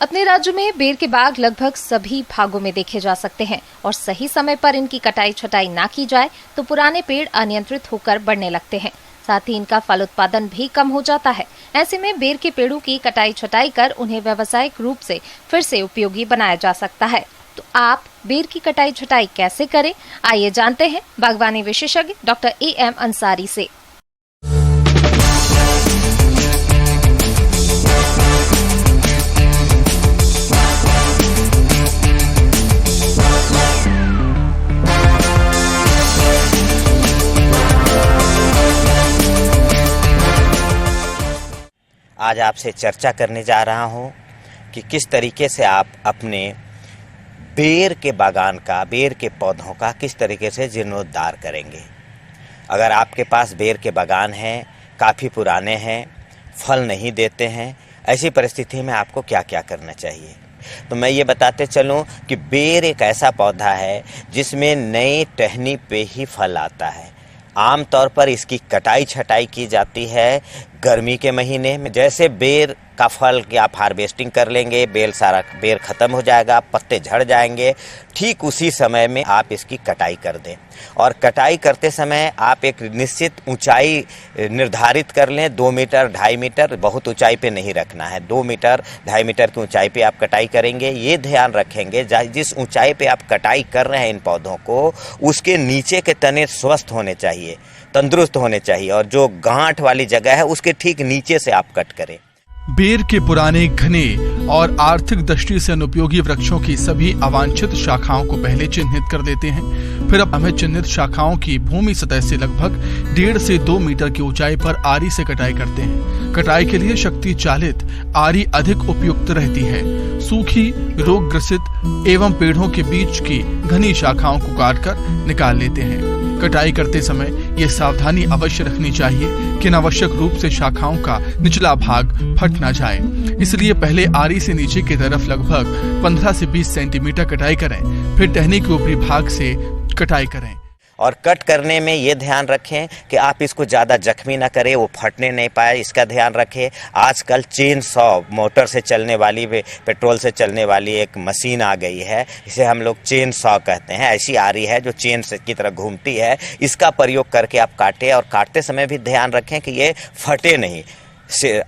अपने राज्य में बेर के बाग लगभग सभी भागों में देखे जा सकते हैं और सही समय पर इनकी कटाई छटाई ना की जाए तो पुराने पेड़ अनियंत्रित होकर बढ़ने लगते हैं। साथ ही इनका फल उत्पादन भी कम हो जाता है। ऐसे में बेर के पेड़ों की कटाई छटाई कर उन्हें व्यावसायिक रूप से फिर से उपयोगी बनाया जा सकता है। तो आप बेर की कटाई छटाई कैसे करें, आइए जानते हैं बागवानी विशेषज्ञ डॉक्टर AM अंसारी से। आज आपसे चर्चा करने जा रहा हूं कि किस तरीके से आप अपने बेर के बागान का, बेर के पौधों का किस तरीके से जीर्णोद्धार करेंगे। अगर आपके पास बेर के बागान हैं, काफ़ी पुराने हैं, फल नहीं देते हैं, ऐसी परिस्थिति में आपको क्या क्या करना चाहिए। तो मैं ये बताते चलूं कि बेर एक ऐसा पौधा है जिसमें नई टहनी पे ही फल आता है। आमतौर पर इसकी कटाई छटाई की जाती है गर्मी के महीने में। जैसे बेर का फल की आप हार्वेस्टिंग कर लेंगे, बेर ख़त्म हो जाएगा, पत्ते झड़ जाएंगे, ठीक उसी समय में आप इसकी कटाई कर दें। और कटाई करते समय आप एक निश्चित ऊंचाई निर्धारित कर लें। 2 मीटर 2.5 मीटर, बहुत ऊंचाई पे नहीं रखना है। 2 मीटर 2.5 मीटर की ऊंचाई पे आप कटाई करेंगे। ये ध्यान रखेंगे जिस ऊंचाई पे आप कटाई कर रहे हैं इन पौधों को, उसके नीचे के तने स्वस्थ होने चाहिए, तंदुरुस्त होने चाहिए, और जो गांठ वाली जगह है उसके ठीक नीचे से आप कट करें। बेर के पुराने, घने और आर्थिक दृष्टि से अनुपयोगी वृक्षों की सभी अवांछित शाखाओं को पहले चिन्हित कर लेते हैं। फिर अब हमें चिन्हित शाखाओं की भूमि सतह से लगभग 1.5 से 2 मीटर की ऊंचाई पर आरी से कटाई करते हैं। कटाई के लिए शक्ति चालित आरी अधिक उपयुक्त रहती है। सूखी, रोग ग्रसित एवं पेड़ों के बीच की घनी शाखाओं को काटकर निकाल लेते हैं। कटाई करते समय ये सावधानी अवश्य रखनी चाहिए कि अनावश्यक रूप से शाखाओं का निचला भाग फट ना जाए। इसलिए पहले आरी से नीचे की तरफ लगभग 15 से 20 सेंटीमीटर कटाई करें, फिर टहनी के ऊपरी भाग से कटाई करें। और कट करने में ये ध्यान रखें कि आप इसको ज़्यादा जख्मी ना करें, वो फटने नहीं पाए, इसका ध्यान रखें। आजकल चेन सॉ, मोटर से चलने वाली, पेट्रोल से चलने वाली एक मशीन आ गई है, इसे हम लोग चेन सॉ कहते हैं। ऐसी आरी है जो चेन से की तरह घूमती है, इसका प्रयोग करके आप काटें। और काटते समय भी ध्यान रखें कि ये फटे नहीं,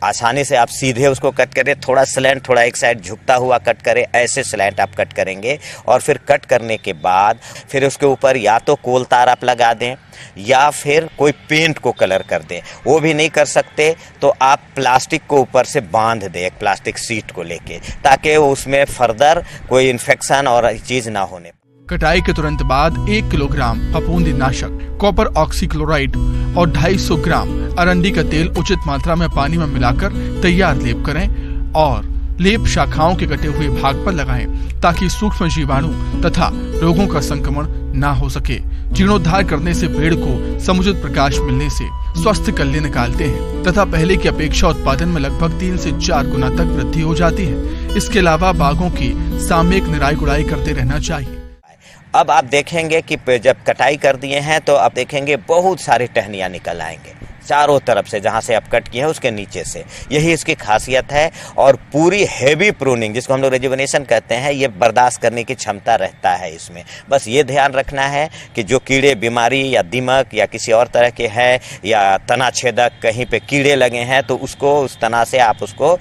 आसानी से आप सीधे उसको कट करें, थोड़ा स्लैंट, थोड़ा एक साइड झुकता हुआ कट करें, ऐसे स्लैंट आप कट करेंगे। और फिर कट करने के बाद फिर उसके ऊपर या तो कोल तार आप लगा दें या फिर कोई पेंट को कलर कर दें। वो भी नहीं कर सकते तो आप प्लास्टिक को ऊपर से बांध दें, एक प्लास्टिक सीट को लेके, ताकि उसमें फर्दर कोई इन्फेक्शन और चीज़ ना होने। कटाई के तुरंत बाद 1 किलोग्राम फफूंदीनाशक, कॉपर ऑक्सीक्लोराइड और 250 ग्राम अरंडी का तेल उचित मात्रा में पानी में मिलाकर तैयार लेप करें और लेप शाखाओं के कटे हुए भाग पर लगाएं, ताकि सूक्ष्म जीवाणु तथा रोगों का संक्रमण ना हो सके। जीर्णोद्धार करने से पेड़ को समुचित प्रकाश मिलने से स्वस्थ कल्ले निकालते हैं तथा पहले की अपेक्षा उत्पादन में लगभग 3 से 4 गुना तक वृद्धि हो जाती है। इसके अलावा बागों की सामयिक निराई गुड़ाई करते रहना चाहिए। अब आप देखेंगे कि जब कटाई कर दिए हैं तो आप देखेंगे बहुत सारी टहनियाँ निकल आएंगे चारों तरफ से, जहाँ से आप कट किए हैं उसके नीचे से। यही इसकी खासियत है। और पूरी हेवी प्रूनिंग, जिसको हम लोग रेजुवेनेशन कहते हैं, ये बर्दाश्त करने की क्षमता रहता है इसमें। बस ये ध्यान रखना है कि जो कीड़े, बीमारी या दीमक या किसी और तरह के हैं, या तना छेदक कहीं पे कीड़े लगे हैं, तो उसको, उस तना से आप उसको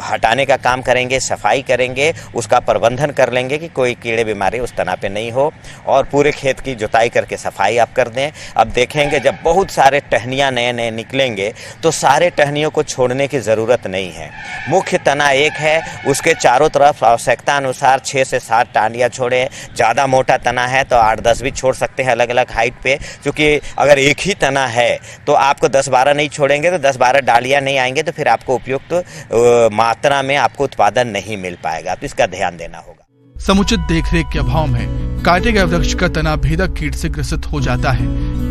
हटाने का काम करेंगे, सफाई करेंगे, उसका प्रबंधन कर लेंगे कि कोई कीड़े बीमारी उस तना पे नहीं हो। और पूरे खेत की जुताई करके सफाई आप कर दें। अब देखेंगे जब बहुत सारे टहनियाँ नए निकलेंगे तो सारे टहनियों को छोड़ने की ज़रूरत नहीं है। मुख्य तना एक है, उसके चारों तरफ आवश्यकता अनुसार 6 से 7 टांडियाँ छोड़ें। ज़्यादा मोटा तना है तो 8-10 भी छोड़ सकते हैं अलग अलग हाइट पे, क्योंकि अगर एक ही तना है तो आपको 10-12 नहीं छोड़ेंगे तो 10-12 डालियाँ नहीं आएंगे, तो फिर आपको उपयुक्त मात्रा में आपको उत्पादन नहीं मिल पाएगा। तो इसका ध्यान देना होगा। समुचित देखरेख के अभाव में काटे गए वृक्ष का तना भेदक कीट से ग्रसित हो जाता है।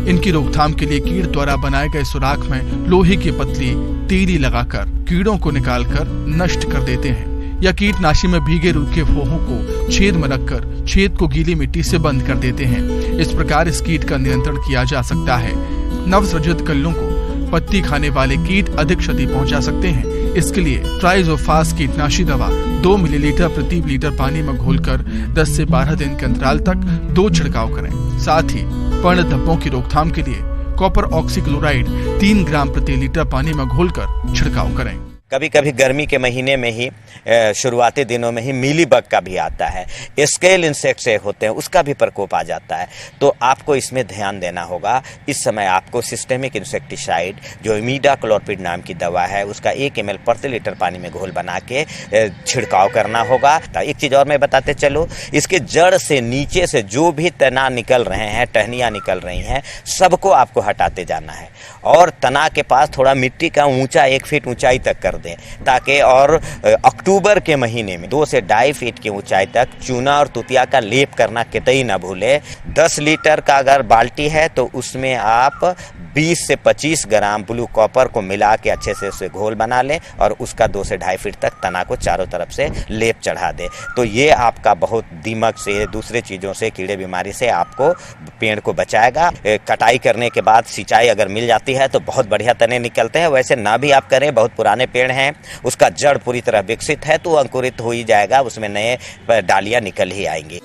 इनकी रोकथाम के लिए कीट द्वारा बनाए गए सुराख में लोहे की पतली तीली लगाकर कीड़ों को निकालकर नष्ट कर देते हैं, या कीटनाशी में भीगे रूखे फोहों को छेद में रखकर छेद को गीली मिट्टी से बंद कर देते हैं। इस प्रकार इस कीट का नियंत्रण किया जा सकता है। नवसृजित कल्लों को पत्ती खाने वाले कीट अधिक क्षति पहुंचा सकते हैं, इसके लिए ट्राइजोफास कीटनाशी दवा 2 मिलीलीटर प्रति लीटर पानी में घोलकर 10 से 12 दिन के अंतराल तक 2 छिड़काव करें। साथ ही पर्ण धब्बों की रोकथाम के लिए कॉपर ऑक्सीक्लोराइड 3 ग्राम प्रति लीटर पानी में घोलकर छिड़काव करें। कभी कभी गर्मी के महीने में ही शुरुआती दिनों में ही मीलीबग का भी आता है, स्केल इंसेक्ट से होते हैं, उसका भी प्रकोप आ जाता है। तो आपको इसमें ध्यान देना होगा। इस समय आपको सिस्टेमिक इंसेक्टिसाइड जो इमीडाक्लोपिड नाम की दवा है उसका 1 ml प्रति लीटर पानी में घोल बना के छिड़काव करना होगा। एक चीज़ और मैं बताते चलो, इसके जड़ से नीचे से जो भी तना निकल रहे हैं, टहनियाँ निकल रही हैं, सबको आपको हटाते जाना है और तना के पास थोड़ा मिट्टी का ऊंचा 1 फीट ऊंचाई तक कर दें, ताकि और अक्टूबर के महीने में 2 से 2.5 फीट की ऊंचाई तक चूना और तुतिया का लेप करना कतई ना भूले। 10 लीटर का अगर बाल्टी है तो उसमें आप 20 से 25 ग्राम ब्लू कॉपर को मिला के अच्छे से उसे घोल बना लें और उसका 2 से 2.5 फीट तक तना को चारों तरफ से लेप चढ़ा दें। तो ये आपका बहुत दीमक से, दूसरे चीज़ों से, कीड़े बीमारी से आपको पेड़ को बचाएगा। कटाई करने के बाद सिंचाई अगर मिल जाती है तो बहुत बढ़िया तने निकलते हैं। वैसे ना भी आप करें, बहुत पुराने पेड़ हैं, उसका जड़ पूरी तरह विकसित है तो अंकुरित हो ही जाएगा, उसमें नए डालियां निकल ही आएंगी।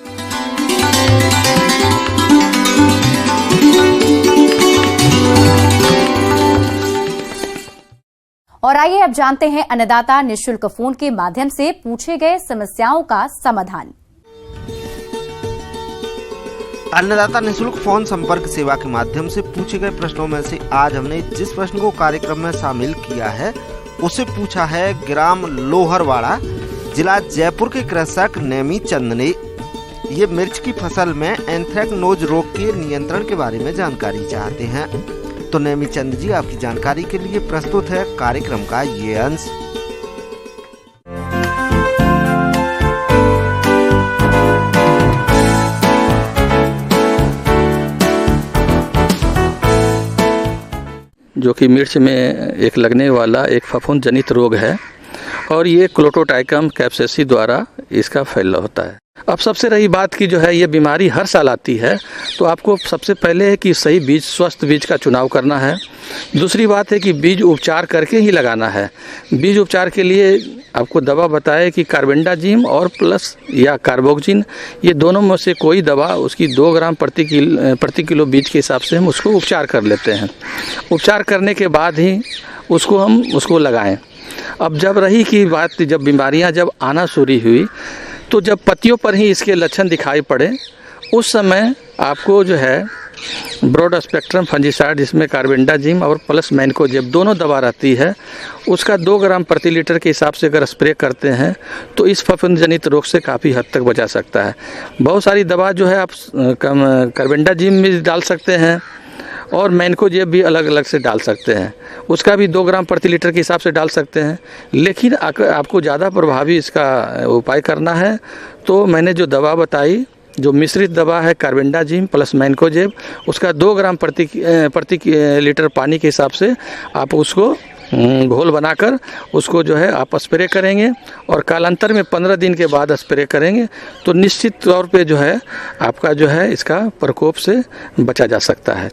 और आइए अब जानते हैं अन्नदाता निःशुल्क फोन के माध्यम से पूछे गए समस्याओं का समाधान। अन्नदाता निःशुल्क फोन संपर्क सेवा के माध्यम से पूछे गए प्रश्नों में से आज हमने जिस प्रश्न को कार्यक्रम में शामिल किया है उसे पूछा है ग्राम लोहरवाड़ा, जिला जयपुर के कृषक नेमी चंद ने। ये मिर्च की फसल में एंथ्रेक्नोज रोग के नियंत्रण के बारे में जानकारी चाहते हैं। तो नेमी चंद जी, आपकी जानकारी के लिए प्रस्तुत है कार्यक्रम का ये अंश। जो कि मिर्च में एक लगने वाला एक फफूंद जनित रोग है और ये क्लोटोटाइकम कैप्सेसी द्वारा इसका फैलाव होता है। अब सबसे रही बात की जो है ये बीमारी हर साल आती है, तो आपको सबसे पहले है कि सही बीज, स्वस्थ बीज का चुनाव करना है। दूसरी बात है कि बीज उपचार करके ही लगाना है। बीज उपचार के लिए आपको दवा बताए कि कार्बेंडाजिम और प्लस या कार्बोक्सिन, ये दोनों में से कोई दवा उसकी 2 ग्राम प्रति किलो बीज के हिसाब से हम उसको उपचार कर लेते हैं। उपचार करने के बाद ही उसको लगाएं। अब जब रही की बात, जब बीमारियां जब आना शुरू हुई तो जब पत्तियों पर ही इसके लक्षण दिखाई पड़े, उस समय आपको जो है ब्रॉड स्पेक्ट्रम फंजीसाइड, जिसमें कार्बेंडाजिम और प्लस मैनकोजेब दोनों दवा रहती है, उसका 2 ग्राम प्रति लीटर के हिसाब से अगर स्प्रे करते हैं तो इस फफूंद जनित रोग से काफ़ी हद तक बचा सकता है। बहुत सारी दवा जो है आप कार्बेंडाजिम भी डाल सकते हैं और मैनकोजेब भी अलग अलग से डाल सकते हैं, उसका भी 2 ग्राम प्रति लीटर के हिसाब से डाल सकते हैं। लेकिन आपको ज़्यादा प्रभावी इसका उपाय करना है तो मैंने जो दवा बताई, जो मिश्रित दवा है कार्बेंडाजिम प्लस मैनकोजेब, उसका 2 ग्राम प्रति लीटर पानी के हिसाब से आप उसको घोल बनाकर उसको जो है आप स्प्रे करेंगे और कालांतर में 15 दिन के बाद स्प्रे करेंगे तो निश्चित तौर पे जो है आपका जो है इसका प्रकोप से बचा जा सकता है।